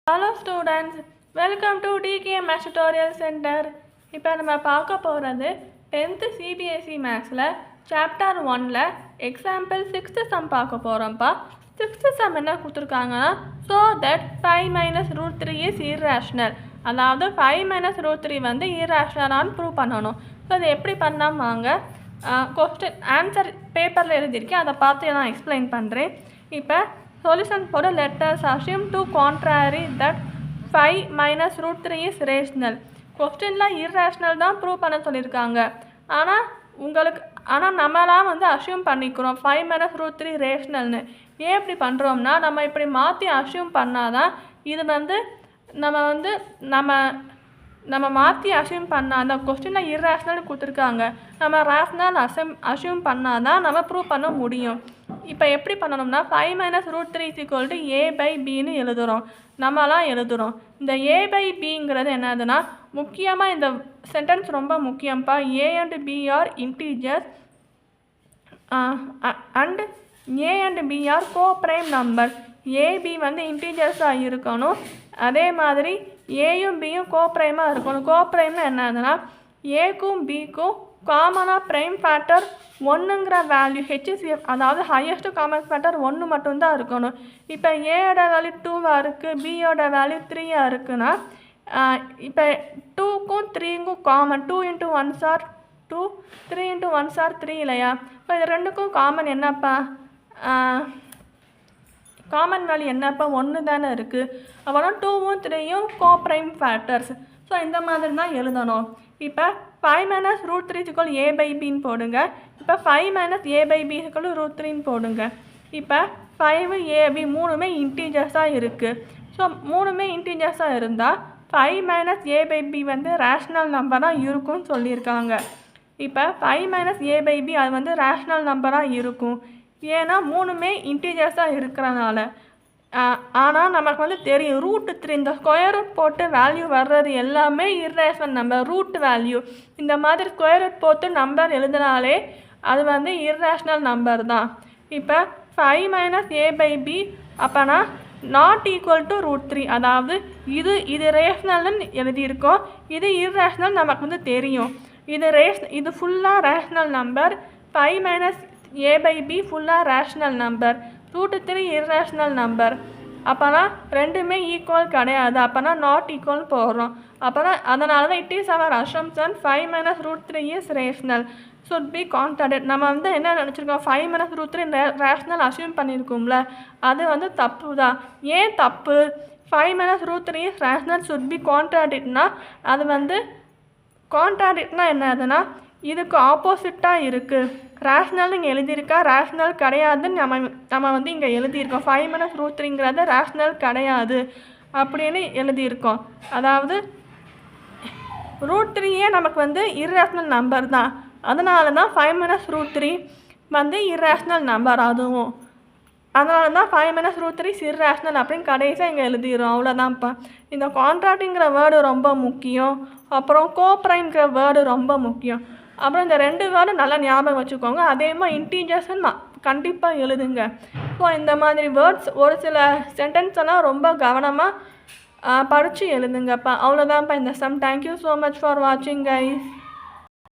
Hello students, welcome to DK Maths Tutorial Center. இப்போ நம்ம பார்க்க போகிறது 10th CBSE Mathsல Chapter 1ல Example 6th sum பார்க்க போகிறோம்ப்பா. 6th sum என்ன கொடுத்துருக்காங்கன்னா so that 5 minus root 3 is irrational. அதாவது 5 minus root 3 வந்து irrationalனு ப்ரூவ் பண்ணணும். ஸோ அது எப்படி பண்ணால் வாங்க கொஸ்டின் ஆன்சர் பேப்பரில் எழுதியிருக்கேன், அதை பார்த்து நான் எக்ஸ்பிளைன் பண்ணுறேன். இப்போ solution for the letters assume to contrary that 5 minus root 3 is rational. கொஸ்டினில் irrational தான் ப்ரூவ் பண்ண சொல்லியிருக்காங்க. ஆனால் நம்மளாம் வந்து அஷ்யூம் பண்ணிக்கிறோம் 5 minus root 3 ரேஷ்னல்னு. ஏன் இப்படி பண்ணுறோம்னா நம்ம இப்படி மாற்றி அஷ்யூம் பண்ணாதான் இது வந்து நம்ம மாற்றி அஷ்யூம் பண்ணால் அந்த கொஸ்டினில் irrational கொடுத்துருக்காங்க, நம்ம ரேஷ்னல் அஷ்யூம் பண்ணாதான் நம்ம ப்ரூவ் பண்ண முடியும். இப்போ எப்படி பண்ணணும்னா 5 minus root 3 is equal to a by bன்னு எழுதுகிறோம், நம்மளாம் எழுதுகிறோம். இந்த a by bங்கிறது என்னதுன்னா முக்கியமாக இந்த சென்டென்ஸ் ரொம்ப முக்கியம்ப்பா. a and b are integers and a and b are co-prime numbers. a b வந்து இன்டீஜர்ஸாக இருக்கணும், அதே மாதிரி ஏயும் பியும் கோப்ரைமாக இருக்கணும். கோப்ரைம்னா என்னதுன்னா ஏக்கும் பிக்கும் காமனாக ப்ரைம் ஃபேக்டர் 1ங்கிற வேல்யூ HCF, அதாவது ஹையஸ்ட் காமன் ஃபேக்டர் 1 மட்டும்தான் இருக்கணும். இப்போ ஏயோட வேல்யூ 2வாக இருக்குது, பியோட வேல்யூ 3ஆக இருக்குன்னா இப்போ 2க்கும் 3க்கும் காமன் 2 × 1 are 2, 3 × 1 are 3 இல்லையா? இப்போ இது ரெண்டுக்கும் காமன் என்னப்பா? காமன் வேல்யூ என்னப்பா? 1 தானே இருக்குது. அப்புறம் 2ம் 3யும் கோப்ரைம் ஃபேக்டர்ஸ். ஸோ இந்த மாதிரி தான் எழுதணும். இப்போ 5 minus root 3 is equal a by bன்னு போடுங்க. இப்போ 5 minus a by b is equal to root 3ன்னு போடுங்க. இப்போ 5 ab மூணுமே இன்டீஜர்ஸாக இருக்குது. ஸோ மூணுமே இன்டீஜர்ஸாக இருந்தால் 5 minus a by b வந்து ரேஷ்னல் நம்பராக இருக்கும்னு சொல்லியிருக்காங்க. இப்போ 5 minus a by b அது வந்து ரேஷ்னல் நம்பராக இருக்கும், ஏன்னா மூணுமே இன்டீஜர்ஸாக இருக்கிறனால. ஆனால் நமக்கு வந்து தெரியும் ரூட் 3 இந்த ஸ்கொயர் ரூட் போட்டு வேல்யூ வர்றது எல்லாமே இர்ரேஷனல் நம்பர். ரூட் வேல்யூ இந்த மாதிரி ஸ்கொயர் ரூட் போட்டு நம்பர் எழுதினாலே அது வந்து இர்ரேஷனல் நம்பர் தான். இப்போ 5 minus a by b அப்போனா நாட் ஈக்குவல் டு ரூட் 3, அதாவது இது ரேஷ்னல்னு எழுதியிருக்கோம், இது இர்ரேஷனல் நமக்கு வந்து தெரியும். இது ஃபுல்லாக rational number, 5 minus a by b ஃபுல்லாக rational number, root 3 irrational number. அப்போனா ரெண்டுமே ஈக்குவல் கிடையாது, அப்போனா நாட் ஈக்குவல் போடுறோம். அப்போனா அதனால தான் it is our assumption 5 minus root 3 is rational should be contradicted. நம்ம வந்து என்ன நினச்சிருக்கோம் 5 minus root 3 ரேஷ்னல் அசியூம் பண்ணியிருக்கோம்ல, அது வந்து தப்பு தான். ஏன் தப்பு? 5 minus root 3 is rational should be contradictனா அது வந்து கான்ட்ராடிக்ட்னா என்னதுன்னா இதுக்கு ஆப்போசிட்டாக இருக்குது. ரேஷ்னல் இங்கே எழுதியிருக்கா, ரேஷ்னல் கிடையாதுன்னு நம்ம வந்து இங்கே எழுதியிருக்கோம். 5 minus root 3ங்கிறது ரேஷ்னல் கிடையாது அப்படின்னு எழுதியிருக்கோம். அதாவது ரூட் 3ஏ நமக்கு வந்து இர்ரேஷ்னல் நம்பர் தான், அதனால தான் 5 minus root 3 வந்து இர்ரேஷ்னல் நம்பர். அதுவும் அதனால தான் 5 minus root 3 இர்ரேஷ்னல் அப்படின்னு கடைசியாக இங்கே எழுதிடுறோம். அவ்வளோதான்ப்பா. இந்த கான்ட்ராக்டிங்கிற வேர்டு ரொம்ப முக்கியம், அப்புறம் கோப்ரைம்ங்கிற வேர்டு ரொம்ப முக்கியம். அப்புறம் இந்த 2 வேர்டு நல்லா ஞாபகம் வச்சுக்கோங்க. அதே மாதிரி இன்டீஜர்ஸ்ன்னு கண்டிப்பாக எழுதுங்க. ஸோ இந்த மாதிரி வேர்ட்ஸ் ஒரு சில சென்டென்ஸ் எல்லாம் ரொம்ப கவனமாக படித்து எழுதுங்கப்பா. அவ்வளோதான்ப்பா இந்த sum. Thank you so much for வாட்சிங் கைஸ்.